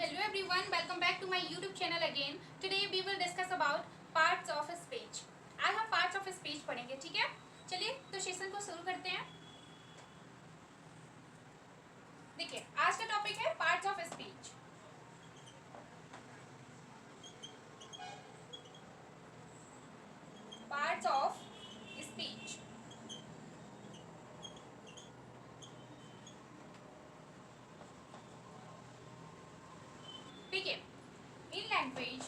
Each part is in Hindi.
Hello everyone, welcome back to my YouTube channel again. Today we will discuss about parts of speech. आज हम parts of speech पढ़ेंगे, ठीक है? चलिए तो सेशन को शुरू करते हैं. देखिए आज का टॉपिक है parts of speech. Parts of speech. ठीक है. In language,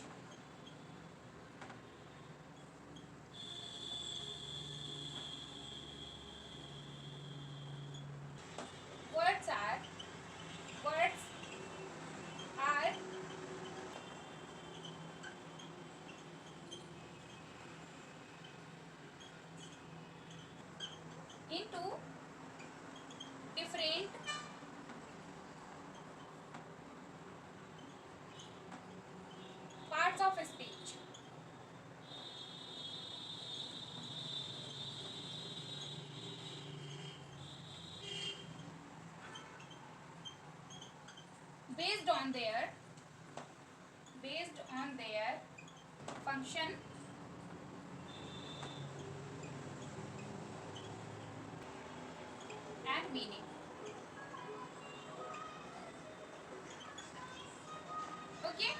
words are into different parts of speech. Based on their function and meaning. Okay?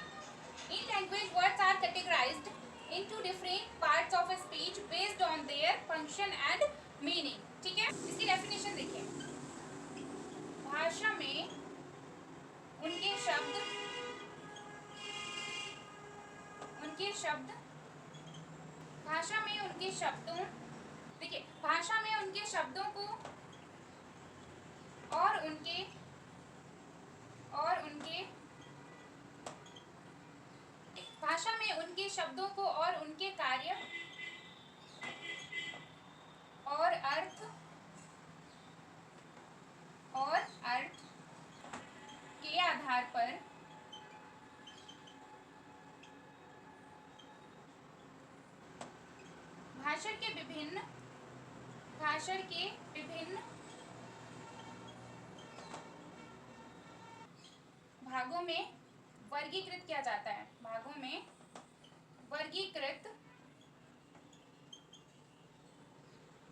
In language, words are categorized into different parts of a speech based on their function and meaning. ठीक है? इसकी डेफिनेशन देखिए. भाषा में उनके शब्द भाषा में उनके शब्दों देखिए भाषा में उनके शब्दों को और उनके भाषा में उनके शब्दों को और उनके कार्य और अर्थ के आधार पर भाषण के विभिन्न भागों में वर्गीकृत किया जाता है. भागों में वर्गीकृत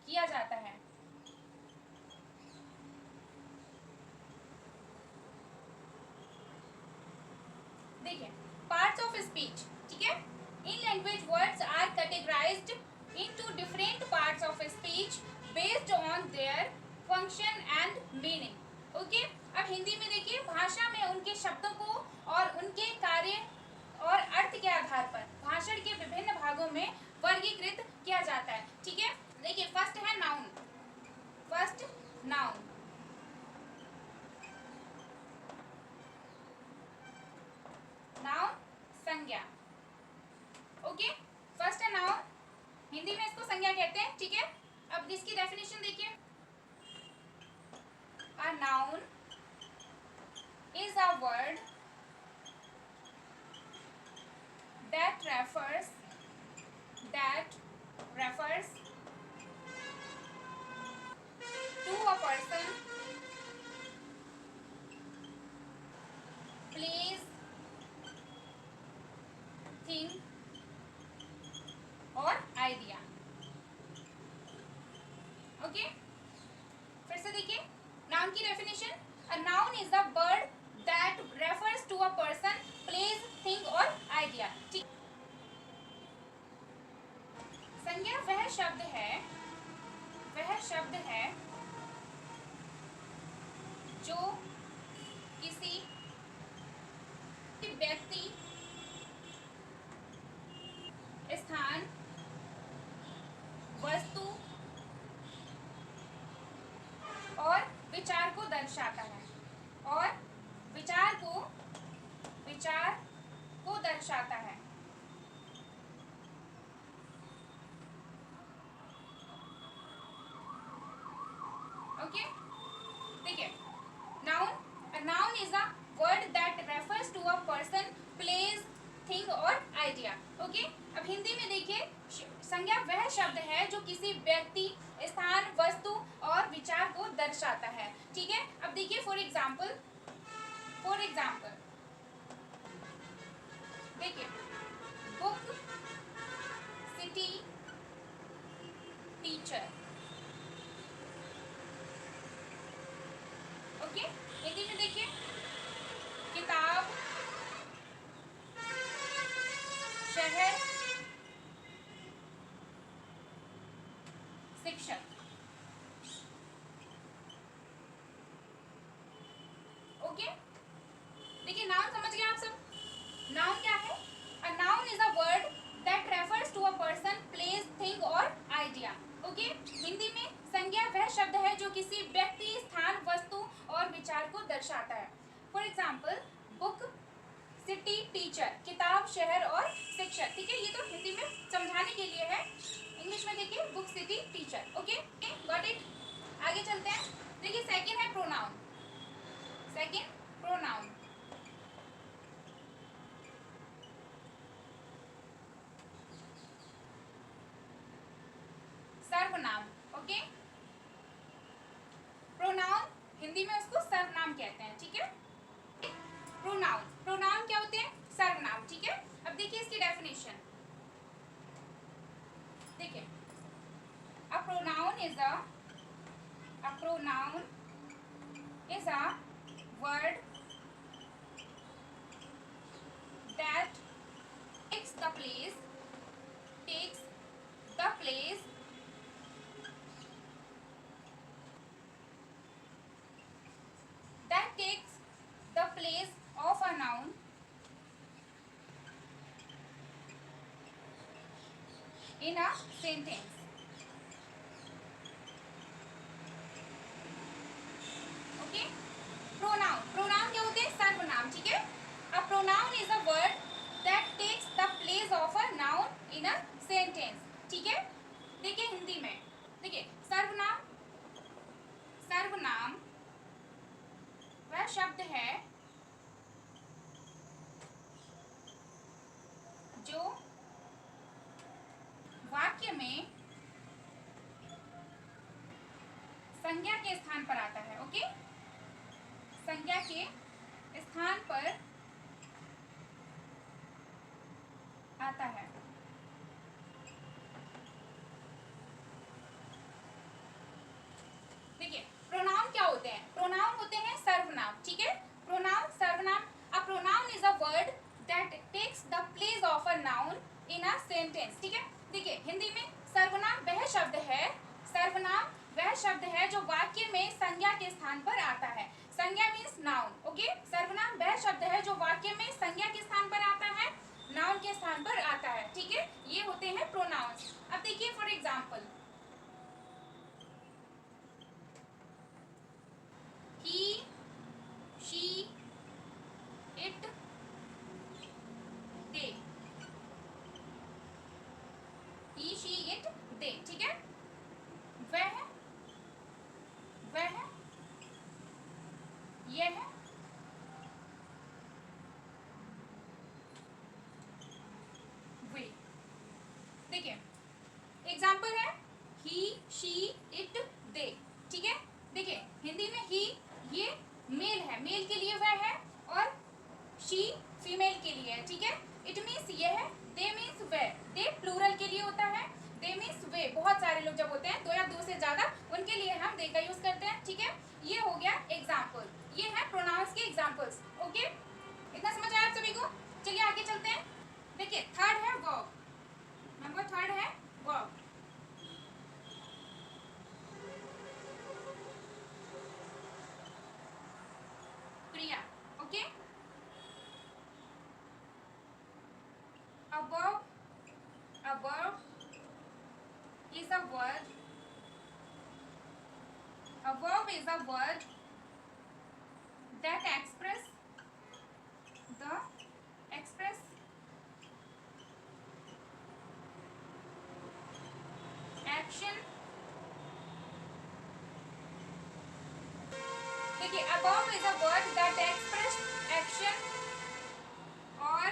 किया जाता है. देखिए पार्ट्स ऑफ स्पीच. ठीक है. In language words are categorised into different parts of speech based on their function and meaning. Okay. अब हिंदी में देखिए भाषा में उनके शब्दों को और उनके कार्य और अर्थ के आधार पर भाषण के विभिन्न भागों में वर्गीकृत किया जाता है. ठीक है. देखिए फर्स्ट है नाउन. नाउन संज्ञा. ओके. फर्स्ट है नाउन. हिंदी में इसको संज्ञा कहते हैं. ठीक है. अब इसकी डेफिनेशन देखिए. A noun is a word that refers to a person, place, thing or idea. Okay. फिर से देखिए नाउन की definition. A noun is a word that refers to a person, place, thing और आइडिया. ठीक. संज्ञा वह शब्द है जो किसी व्यक्ति, स्थान, वस्तु और विचार को दर्शाता है. ओके. देखिए noun is a word that refers to a person, place, thing और आइडिया. ओके. अब हिंदी में देखिए संज्ञा वह शब्द है जो किसी व्यक्ति, स्थान, वस्तु और विचार को दर्शाता है. ठीक है. अब देखिए फॉर एग्जाम्पल देखिए, book, city, teacher. Okay, Hindi में देखिए, किताब, शहर, शिक्षक। ओके, देखिए नाउन समझ गए आप सब। नाउन क्या है? A noun is a word that refers to a person, place, thing और आइडिया। ओके, हिंदी में संज्ञा वह शब्द है जो किसी व्यक्ति, स्थान, वस्तु और विचार को दर्शाता है। For example, book, city, teacher, किताब, शहर और शिक्षक। ठीक है, ये तो हिंदी में समझाने के लिए है। इंग्लिश में देखिए, book, city, teacher. Okay, got it. आगे चलते हैं। देखिए, सेकंड है प्रोनाउन। Second, pronoun. सर्वनाम। ओके, प्रोनाउन हिंदी में उसको सर्वनाम कहते हैं। ठीक है, प्रोनाउन, प्रोनाउन क्या होते हैं? सर्वनाम। ठीक है, अब देखिए इसकी डेफिनेशन। देखिए, अ pronoun is a pronoun is a word that takes the place takes the place that takes the place of a noun in a sentence. Okay, pronoun, pronoun क्या होते हैं? सर्वनाम। ठीक है, a pronoun is a word that takes the place of a noun in a sentence. ठीक है, देखिए हिंदी में, देखिए सर्वनाम, सर्वनाम वह शब्द है जो वाक्य में संज्ञा के स्थान पर आता है। ओके, संज्ञा के स्थान पर आता है। देखिए, प्रोनाउन क्या होते हैं? प्रोनाउन होते हैं सर्वनाम। ठीक है, प्रोनाउन, सर्वनाम। A pronoun is a word that takes the place of a noun in a sentence. ठीक है, देखिए हिंदी में सर्वनाम वह शब्द है, सर्वनाम वह शब्द है जो वाक्य में संज्ञा के स्थान पर आता है। संज्ञा मीन्स नाउन। ओके, सर्वनाम वह शब्द है जो वाक्य में संज्ञा के स्थान पर आता है, नाउन के स्थान पर आता है। ठीक है, ये होते हैं प्रोनाउंस। अब देखिए for example, he, she, it, they। he, she, it, they। ठीक है, वह, वह, यह, वे। देखिए एग्जाम्पल है he, she, it, they। ठीक है, देखिए हिंदी में he ये मेल है, मेल के लिए वह है, और she फीमेल के लिए है। ठीक है, इट मीन्स ये है, they मीन्स वह, they प्लूरल के लिए होता है, they मीन्स वे, बहुत सारे लोग जब होते हैं दो या दो से ज्यादा, उनके लिए हम they का यूज करते हैं। ठीक है, ये हो गया एग्जाम्पल, ये है प्रोनाउंस के एग्जाम्पल्स। ओके, इतना समझ आया आप सभी को? चलिए आगे चलते हैं। देखिए थर्ड है वर्ब। नंबर थर्ड है वर्ब। क्रिया। Okay, a verb is a word, a verb is a word that express action। देखिए a verb is a word that express action or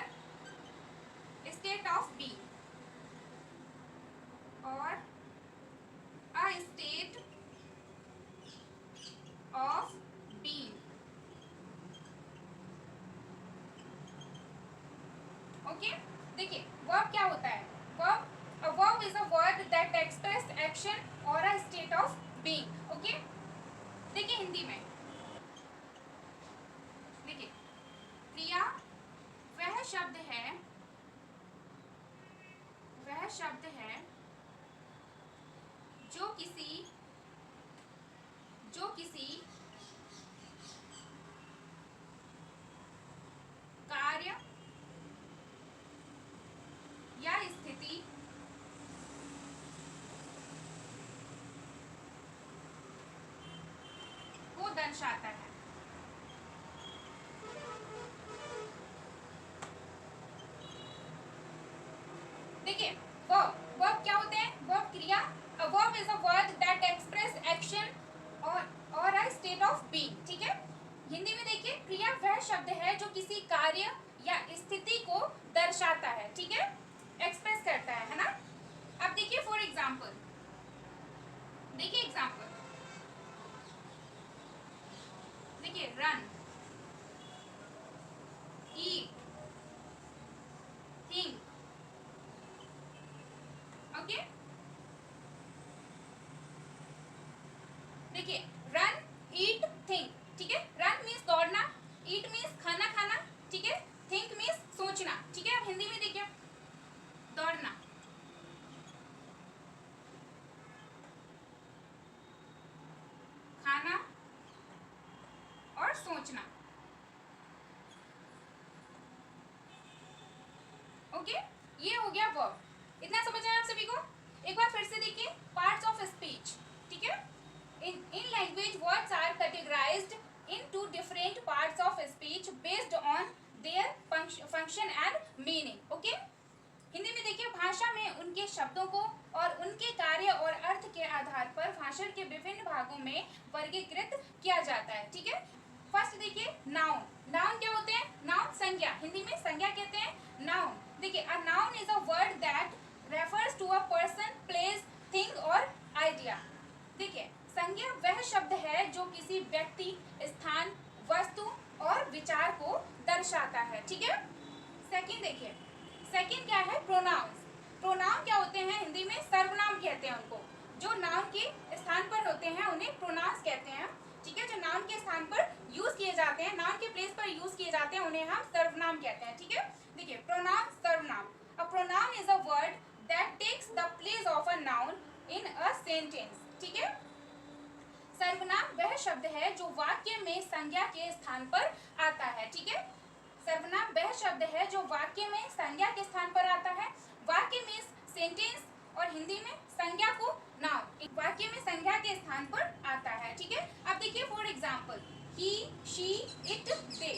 state of being, or a state of being। Okay, देखिए वर्ब क्या होता है, verb, a verb is a word that express action or a state of being. Okay, देखिए हिंदी में, देखिए क्रिया वह शब्द है, वह शब्द है जो किसी, जो किसी कार्य या स्थिति को दर्शाता है। देखिए वर्ब, वर्ब क्या होते हैं, वर्ब क्रिया, अ verb is a word that express action or a state of being. ठीक है, हिंदी में देखिए क्रिया वह शब्द है जो किसी कार्य या स्थिति को दर्शाता है। ठीक है, एक्सप्रेस करता है ना। अब देखिए फॉर एग्जांपल, देखिए एग्जांपल, देखिए रन, ईट, थिंक। ओके, देखिए रन, ईट, थिंक। ठीक है, रन मीन्स दौड़ना, ईट मीन्स खाना खाना, ठीक है, थिंक मीन्स सोचना। ठीक है, अब हिंदी में देखिए दौड़ना, खाना और सोचना। ओके, ये हो गया वर्ब। इतना समझ आया आप सभी को? एक बार फिर से देखिए पार्ट्स ऑफ स्पीच। ठीक है, in language words are categorized into different parts of speech based on their function and meaning. Okay, Hindi में देखिए भाषा में उनके शब्दों को और उनके कार्य और अर्थ के आधार पर भाषण के विभिन्न भागों में वर्गीकृत किया जाता है। ठीक है, फर्स्ट देखिए नाउन, नाउन क्या होते हैं, नाउन संज्ञा, हिंदी में संज्ञा कहते हैं नाउन। देखिए a noun is a word that refers to a person, place, thing और आइडिया। देखिए संज्ञा वह शब्द है जो किसी व्यक्ति, स्थान, वस्तु और विचार को दर्शाता है। ठीक है, सेकंड देखिए, सेकंड क्या है, प्रोनाउंस। प्रोनाउन क्या होते हैं, हिंदी में सर्वनाम कहते हैं उनको, जो नाउन के स्थान पर होते हैं उन्हें प्रोनाउंस कहते हैं। ठीक है, जो नाउन के स्थान पर यूज किए जाते हैं, नाउन के प्लेस पर यूज किए जाते हैं, उन्हें हम सर्वनाम कहते हैं। ठीक है, देखिए प्रोनाउन, सर्वनाम, a pronoun is a word that takes the place of a noun in a sentence. ठीक है, सर्वनाम वह शब्द है जो वाक्य में संज्ञा के स्थान पर आता है। ठीक है, सर्वनाम वह शब्द है जो वाक्य में संज्ञा के स्थान पर आता है। वाक्य में सेंटेंस और हिंदी में संज्ञा को नाउन, वाक्य में संज्ञा के स्थान पर आता है। ठीक है, अब देखिए for example, he, she, it, they,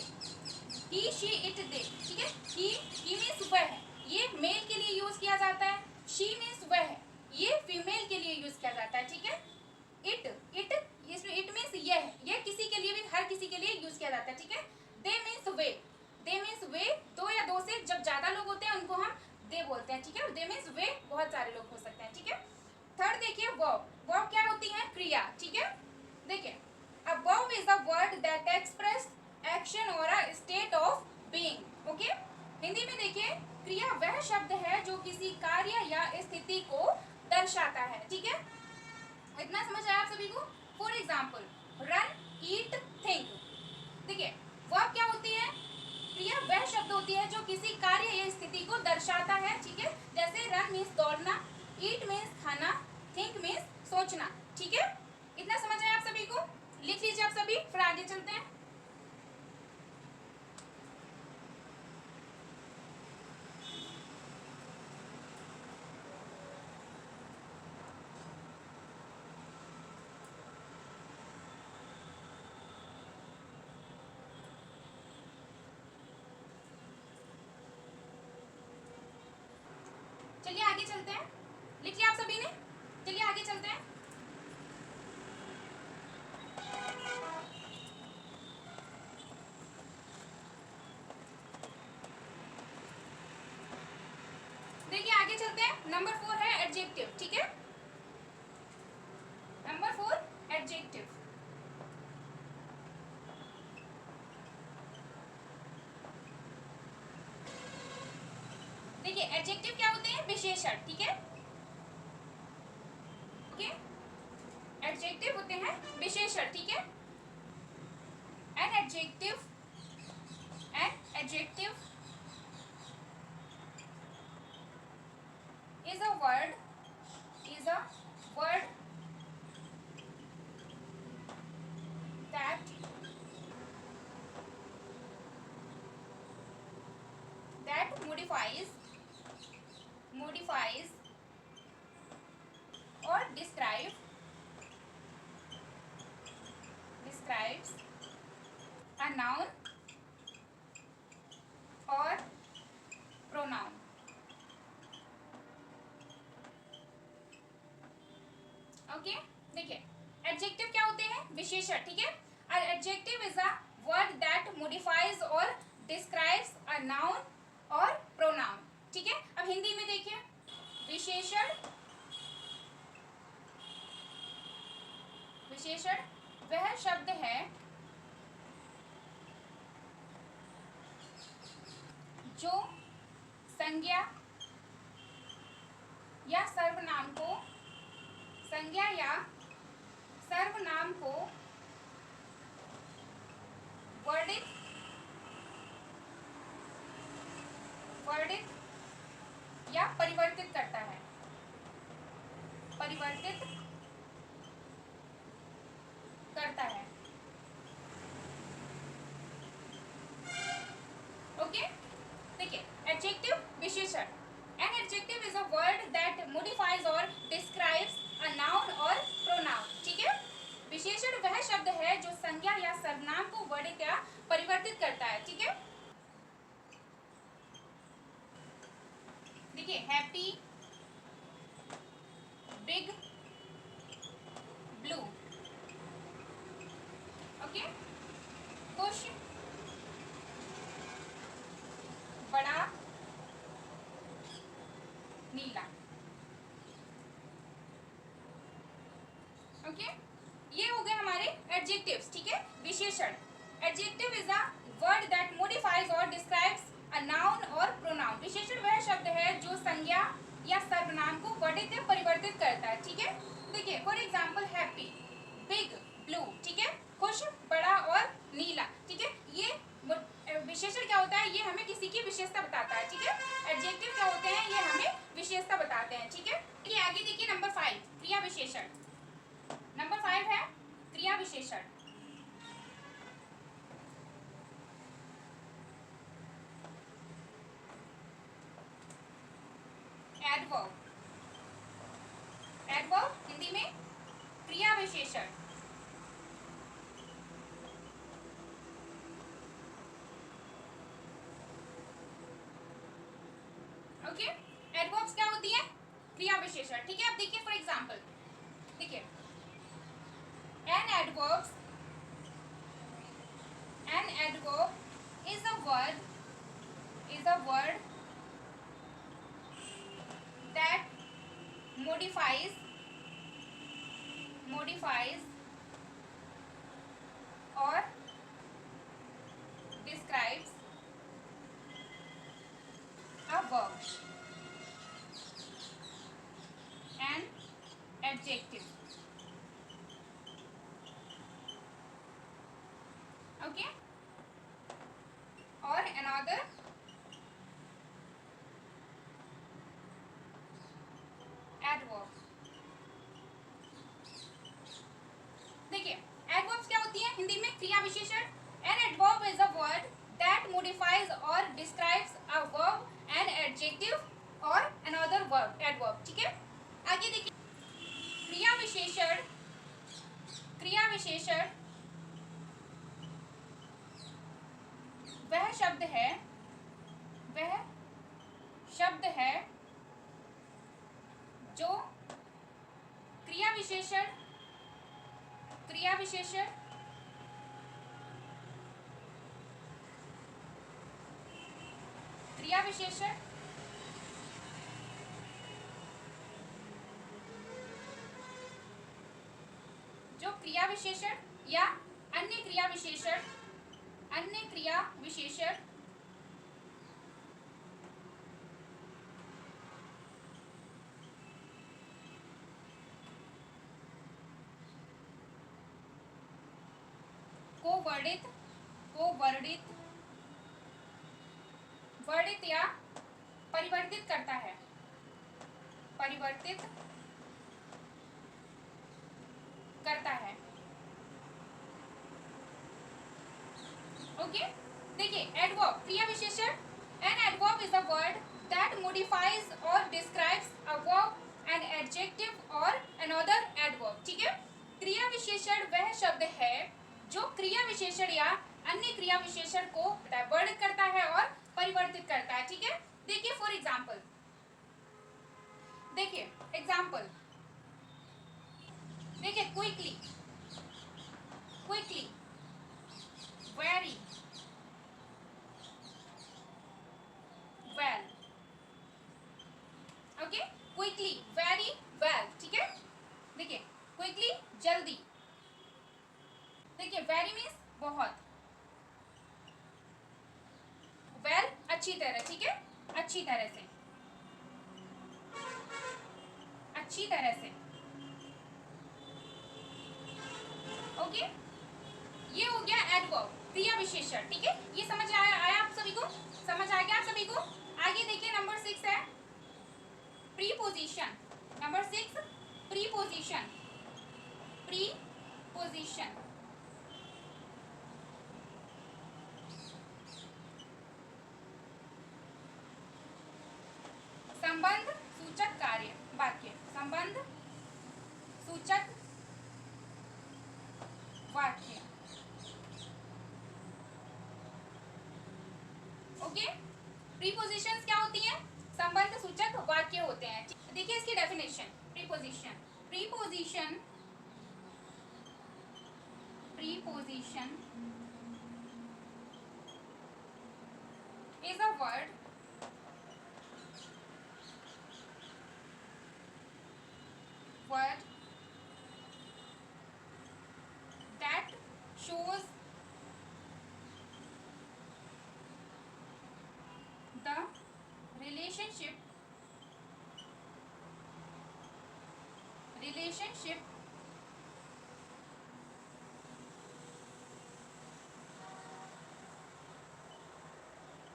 he, she, it, they. ठीक है, ही मीन्स वह है, ये मेल के लिए यूज किया जाता है। शी मीन्स वह है, ये फीमेल के लिए यूज किया जाता है। ठीक है, इट, इसमें इट मीन्स ये है, ये किसी के लिए भी, हर किसी के लिए यूज किया जाता है। ठीक है, दे मीन्स वे, दे मीन्स वे, दो या दो से जब ज्यादा लोग होते हैं उनको हम दे बोलते हैं। ठीक है, दे मीन्स वे, बहुत सारे लोग हो सकते हैं। ठीक है, थर्ड देखिए वर्ब, वर्ब क्या होती है, क्रिया। ठीक है, देखिए a verb is a word that express action or a state of being. Okay, Hindi में देखिए क्रिया वह शब्द है जो किसी कार्य या स्थिति को दर्शाता है। ठीक है, इतना समझ आया आप सभी को? For example run, eat, think. देखिए वर्ब क्या होती है, क्रिया वह शब्द होती है जो किसी कार्य या स्थिति को दर्शाता है। ठीक है, जैसे रन मीन्स दौड़ना, ईट मीन्स खाना, थिंक मीन्स सोचना। ठीक है, इतना समझ आया आप सभी को? लिख लीजिए आप सभी, फिर आगे चलते हैं। चलिए आगे चलते हैं, लिख लिया आप सभी ने? चलिए आगे चलते हैं। देखिए आगे चलते हैं, नंबर 4 है एडजेक्टिव। ठीक है, नंबर 4 एडजेक्टिव। एडजेक्टिव क्या होते हैं? विशेषण, ठीक है, ओके, एडजेक्टिव होते हैं विशेषण, ठीक है। An adjective is a word that modifies or describes a noun or pronoun. Okay, देखिए एडजेक्टिव क्या होते हैं? विशेषण, ठीक है। Adjective is a word that modifies or describes a noun or pronoun, ठीक है। अब हिंदी में देखिए, विशेषण वह शब्द है जो संज्ञा या सर्वनाम को वर्णित या परिवर्तित करता है, ओके। देखिए एडजेक्टिव विशेषण, an adjective is a word that modifies or describes a noun or pronoun, ठीक है। विशेषण वह शब्द है जो संज्ञा या सर्वनाम को वर्णित या परिवर्तित करता है, ठीक है। देखिए हैप्पी, बिग, ब्लू, ओके, खुश, बड़ा, नीला, ओके। ये हो गए हमारे एडजेक्टिव्स, ठीक है, विशेषण। Adjective is a word that modifies or describes a noun or pronoun. विशेषण वह शब्द है जो संज्ञा या सर्वनाम को वर्णित या परिवर्तित करता है, ठीक है। देखिए for example happy, big, blue, ठीक है, खुश, बड़ा और नीला, ठीक है। ये विशेषण क्या होता है? ये हमें किसी की विशेषता बताता है, ठीक है। एडजेक्टिव क्या होते हैं? ये हमें विशेषता बताते हैं, ठीक है। ये आगे देखिए नंबर 5 क्रिया विशेषण। नंबर 5 है क्रिया विशेषण। एडवर्ब, हिंदी में क्रिया विशेषण, ओके। एडवर्ब्स क्या होती है? क्रिया विशेषण, ठीक है। अब देखिए फॉर एग्जांपल, देखिए an adverb is a word that modifies or describes a verb, an adjective, okay, or another adverb। देखिए एडवर्ब्स क्या होती है हिंदी में? क्रिया विशेषण। An adverb is a word that modifies or describes a verb, an adjective or another verb, adverb, ठीक है। आगे देखिए क्रिया विशेषण वह शब्द है जो क्रिया विशेषण जो क्रिया विशेषण या अन्य क्रिया विशेषण वर्णित वर्णित या परिवर्तित करता है, परिवर्तित करता है। ओके, देखिए एडवर्ब, क्रिया विशेषण। An adverb is a word that modifies or describes a verb, an adjective or another adverb. ठीक है, क्रिया विशेषण वह शब्द है जो क्रिया विशेषण या अन्य क्रिया विशेषण को वर्णित करता है और परिवर्तित करता है। ठीक है, देखिए फॉर एग्जाम्पल, देखिए एग्जाम्पल, देखिए quickly, quickly, very, well. Okay, quickly, very, well. ठीक है, देखिए क्विकली जल्दी, देखिए वेरी मीन्स बहुत, वेल अच्छी तरह। ठीक है, अच्छी तरह से, अच्छी तरह से। ओके, ये हो गया एडवर्ब, क्रिया विशेषण। ठीक है, ये समझ आया आप सभी को, समझ आ गया आप सभी को। आगे देखिए नंबर 6 है प्रीपोजिशन। Number 6 preposition, preposition. संबंध सूचक कार्य वाक्य, संबंध सूचक वाक्य। ओके, प्रीपोजिशंस क्या होती हैं? संबंध सूचक वाक्य होते हैं। देखिए इसकी definition, preposition, preposition, preposition is a word that shows the relationship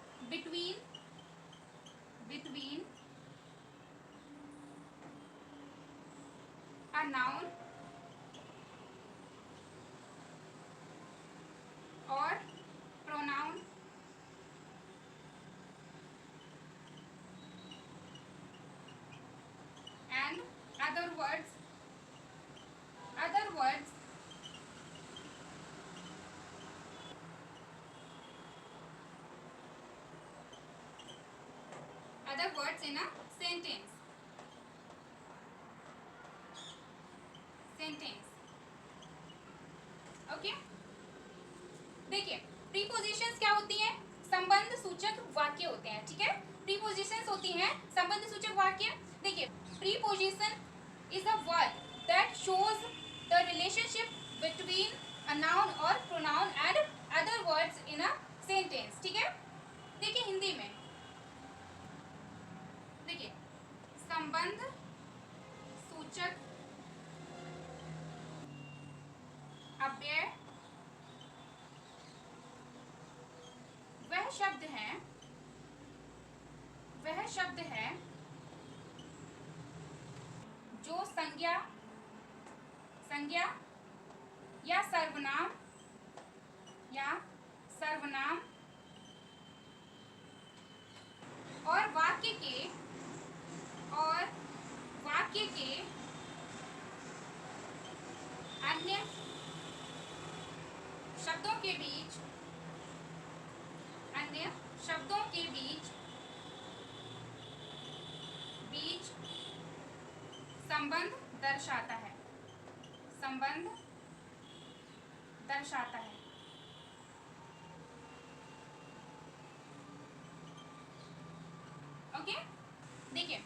between a noun or pronoun and other words in a sentence, okay. देखिए प्रीपोजिशंस क्या होती हैं? संबंध सूचक वाक्य होते हैं। ठीक है, प्रीपोजिशंस होती हैं संबंध सूचक वाक्य। देखिए preposition is a word that shows the relationship between a noun or pronoun and other words in a sentence. ठीक है, देखिए हिंदी में, देखिए संबंध सूचक अव्यय वह शब्द है जो संज्ञा या सर्वनाम और वाक्य के अन्य शब्दों के बीच संबंध दर्शाता है, ओके। देखिए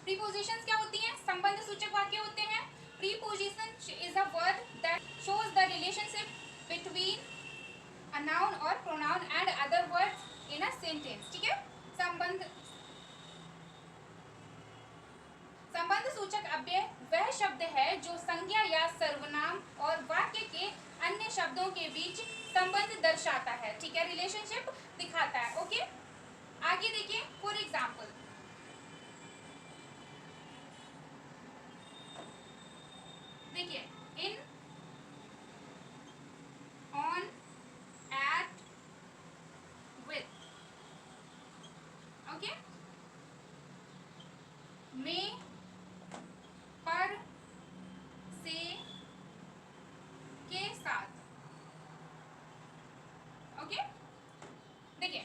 प्रीपोजिशंस क्या होती हैं? संबंध सूचक वाक्य होते हैं। Preposition is a word that shows the relationship between a noun or pronoun and other words in a sentence. ठीक है, संबंध सूचक अव्यय वह शब्द है जो संज्ञा या सर्वनाम और वाक्य के अन्य शब्दों के बीच संबंध दर्शाता है, ठीक है, रिलेशनशिप दिखाता है। ओके, आगे देखिए, फॉर एग्जाम्पल देखिए, इन, ऑन, एट, विद, ओके, में, पर, से, के साथ। ओके, देखिए,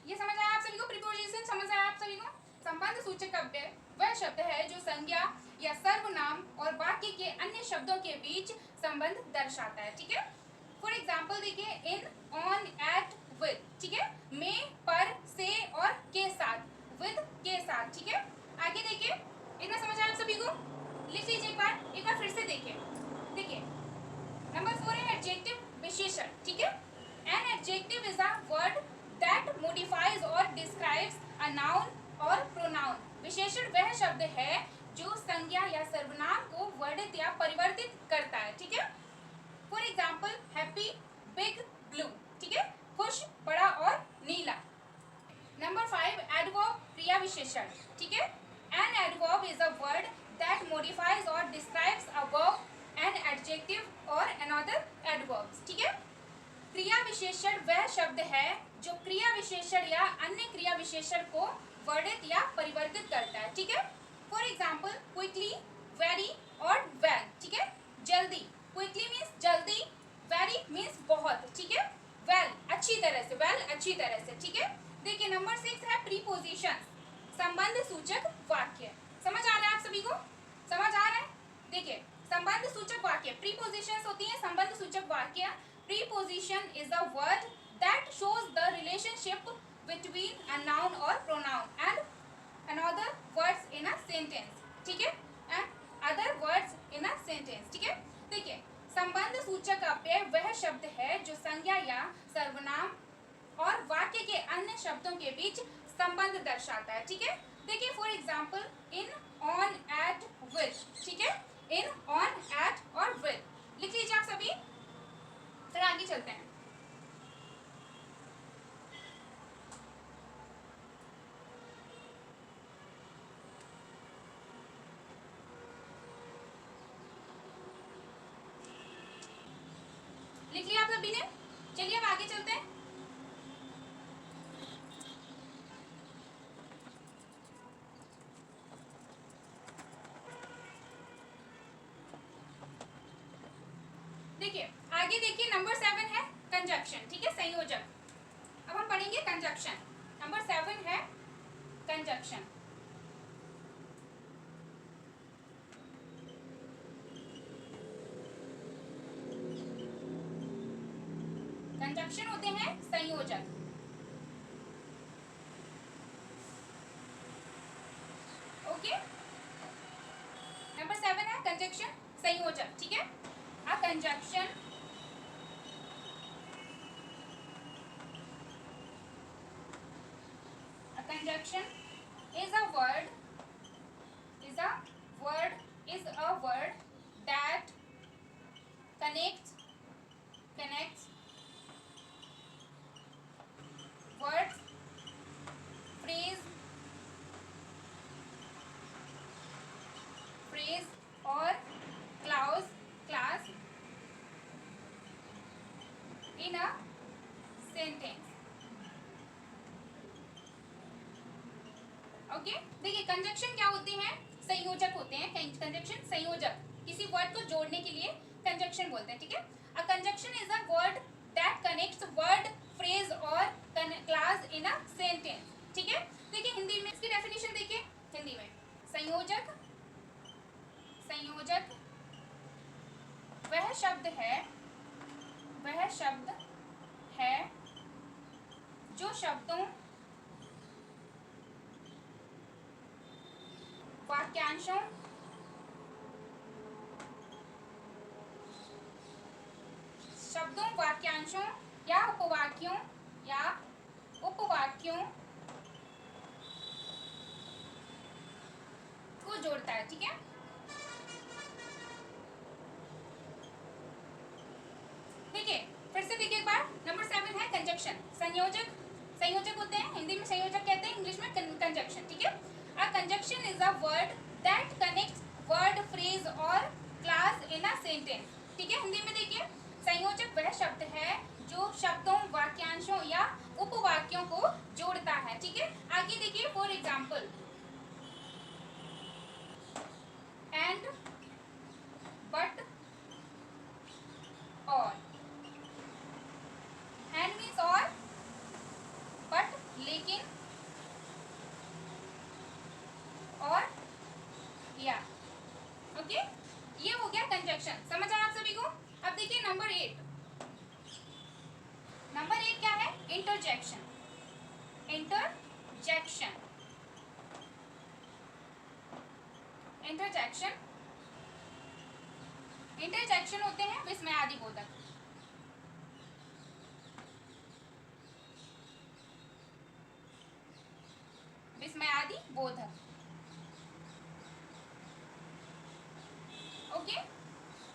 ये समझ आया आप सभी को? प्रीपोजिशन समझ आया आप सभी को? संबंध सूचक अव्यय वह शब्द है जो संज्ञा या सर्वनाम और वाक्य के अन्य शब्दों के बीच संबंध दर्शाता है, ठीक है। फॉर एग्जाम्पल देखिए, इन, ऑन, एट, विद, ठीक है, में, पर, से और के साथ, विद, के साथ, ठीक है। आगे देखिए, इतना समझ आया आप सभी को? लिख लीजिए एक बार फिर से देखिए। देखिए, नंबर 4 है एडजेक्टिव, विशेषण, ठीक है। An adjective is a word that modifies or describes a noun or pronoun. विशेषण वह शब्द है जो संज्ञा या सर्वनाम को वर्णित या परिवर्तित करता है, ठीक है। For example, happy, big, blue, ठीक है, खुश, बड़ा और नीला। नंबर 5 एडवर्ब, क्रिया विशेषण, ठीक है। An adverb is a word that modifies or describes a verb, an adjective or another adverbs, ठीक है। क्रिया विशेषण वह शब्द है जो क्रिया विशेषण या अन्य क्रिया विशेषण को वर्णित या परिवर्तित करता है, ठीक है। फॉर एग्जाम्पल, क्विकली, वेरी और वेल, ठीक है, जल्दी। क्विकली मीन्स जल्दी, वेरी मीन्स बहुत, ठीक है, वेल अच्छी तरह से, वेल अच्छी तरह से, ठीक है। देखिए, नंबर 6 है प्रीपोजिशन, संबंध सूचक वाक्य। समझ आ रहा है आप सभी को? समझ आ रहा है? देखिए, संबंध सूचक वाक्य, प्रीपोजिशंस होती है संबंध सूचक वाक्य। Preposition is a word that shows the relationship between a noun or pronoun and another words in a sentence, ठीक है, and other words in a sentence, ठीक है। देखिए, संबंध सूचक अव्यय वह शब्द है जो संज्ञा या सर्वनाम और वाक्य के अन्य शब्दों के बीच संबंध दर्शाता है, ठीक है। देखिए, for example, in, on, at, with, ठीक है, इन, ऑन, एट और विद लिख लीजिए आप सभी। फिर आगे चलते हैं। लिख लिया आप सभी ने? चलिए अब आगे चलते हैं। देखिए, आगे देखिए, नंबर 7 है कंजक्शन, ठीक है, संयोजक। अब हम पढ़ेंगे कंजक्शन। नंबर 7 है कंजक्शन। कंजक्शन होते हैं संयोजक। ओके, नंबर 7 है कंजक्शन, संयोजक, ठीक है। A conjunction conjunction is a word that connects words, phrase or class in a sentence। Okay, देखिए, कंजक्शन क्या होते हैं? संयोजक होते हैं। कंजक्शन संयोजक, किसी वर्ड को जोड़ने के लिए कंजक्शन बोलते हैं, ठीक है। A conjunction is a word that connects word, phrase or clause in a sentence, ठीक है। देखिए, हिंदी में इसकी डेफिनेशन देखिए। हिंदी में संयोजक वह शब्द है जो शब्दों, वाक्यांशों, वाक्यांशों या उपवाक्यों को जोड़ता है, ठीक है। देखिए, संयोजक, संयोजक होते हैं, हिंदी में संयोजक कहते हैं, इंग्लिश में कंजक्शन, ठीक है। A conjunction is a word that connects word, phrase or clause in a sentence, ठीक है। हिंदी में देखिए, संयोजक वह शब्द है जो शब्दों, वाक्यांशों या उपवाक्यों को जोड़ता है, ठीक है। आगे देखिए, फॉर एग्जाम्पल एंड, बट, और। एंड मीन्स और, बट लेकिन, और या, ओके। ये हो गया कंजक्शन, समझ आया आप सभी को। अब देखिए नंबर 8, नंबर 8 क्या है? इंटरजेक्शन। इंटरजेक्शन, इंटरजेक्शन, इंटरजेक्शन होते हैं विस्मयादि बोधक। विस्मयादि बोधक, ओके।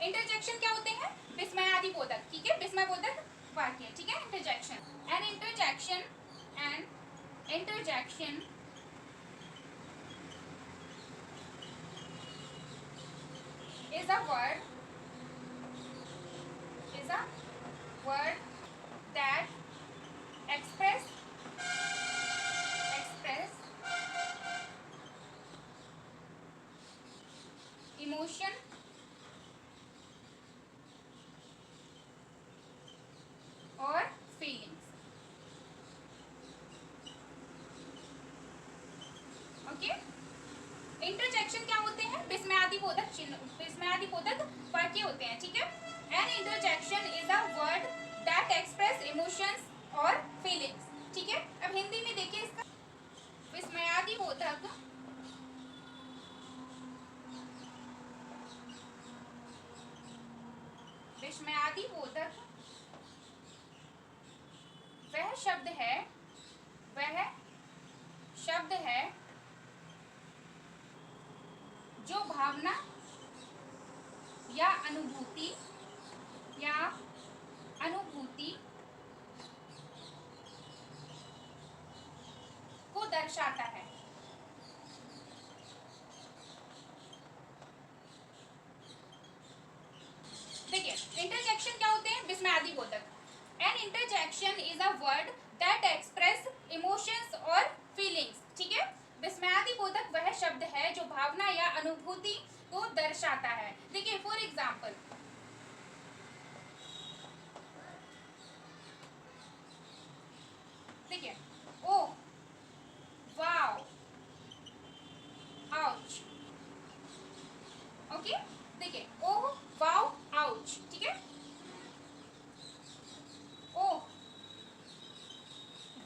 इंटरजेक्शन क्या होते हैं? विस्मयादि बोधक, ठीक है, विस्मय बोधक वाक्य, ठीक है, interjection. An interjection, an interjection is a word that express emotion और feelings, ओके। इंटरजेक्शन क्या होते हैं? विस्मयादि बोधक चिन्ह, विस्मयादि बोधक वाक्य होते हैं, ठीक है। An interjection is a word that express emotions और फीलिंग्स, ठीक है। अब हिंदी में देखिए इसका, विस्मयादि बोधक विस्मयादि बोधक वह शब्द है जो भावना या अनुभूति को दर्शाता है। देखिए, इंटरजेक्शन क्या होते हैं? विस्मयादि बोधक। An interjection is a word that express emotions और फीलिंग्स, ठीक है। विस्मयादि बोधक वह शब्द है जो भावना या अनुभूति को दर्शाता है। देखिए फॉर एग्जाम्पल, देखिए, ओ वाओ, आउच, ओके। देखिए, ओ वाओ आउच, ठीक है। ओ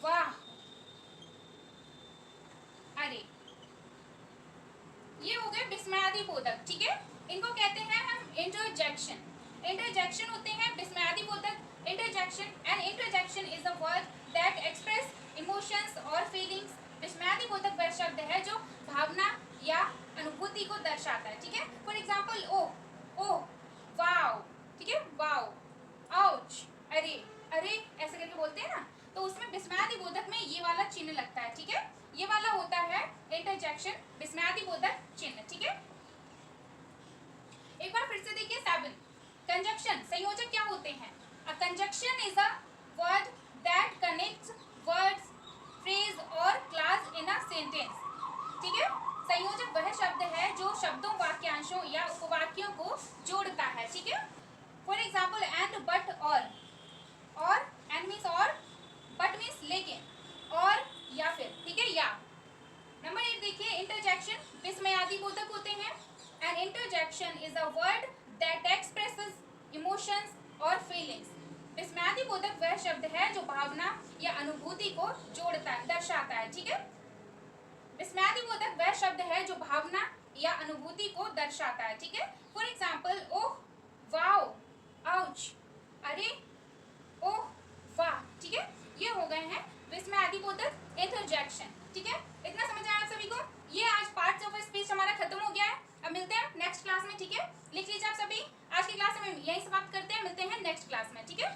वाह, अरे, ये हो गए विस्मयादि बोधक, ठीक है। इनको कहते हैं हम इंटरजेक्शन। इंटरजेक्शन होते हैं विस्मयादि बोधक। Interjection, and interjection is a word that express emotions और फीलिंग्स। विस्मयादि बोधक वह शब्द है जो भावना या अनुभूति को दर्शाता है, ठीक है। फॉर एग्जाम्पल, ओ वाओ, ठीक है, वाओ, आउच, अरे, अरे ऐसे करके बोलते हैं ना, तो उसमें विस्मयादि बोधक में ये वाला चिन्ह लगता है, ठीक है। ये वाला होता है इंटरजेक्शन, विस्मयादि बोधक चिन्ह, ठीक है। एक बार फिर से देखिए 7, कंजक्शन, संयोजक क्या होते हैं? A conjunction is a word that connects words, phrase or clause in a sentence, ठीक है। संयोजक वह शब्द है जो शब्दों, वाक्यांशों या उपवाक्यों को जोड़ता है, ठीक है। फॉर एग्जाम्पल एंड, बट, और एंड मीन्स और, बट मीन्स लेकिन, और या फिर, ठीक है, या। नंबर 8 देखिए, इंटरजेक्शन विस्मयादि बोधक होते हैं। An interjection is a word that expresses emotions और फीलिंग्स। विस्मयादि बोधक वह शब्द है जो भावना या अनुभूति को जोड़ता है, दर्शाता है, ठीक है। विस्मयादि बोधक वह शब्द है जो भावना या अनुभूति को दर्शाता है, ठीक है। For example, oh wow ouch, अरे, ओह वाह, ठीक है। ये हो गए हैं विस्मयादि बोधक इंटरजेक्शन, ठीक है। इतना समझ आया आप सभी को? ये आज पार्ट्स ऑफ स्पीच हमारा खत्म हो गया है। अब मिलते हैं नेक्स्ट क्लास में, ठीक है। लिख लीजिए आप सभी, आज की क्लास में यही समाप्त करते हैं, मिलते हैं नेक्स्ट क्लास में, ठीक है।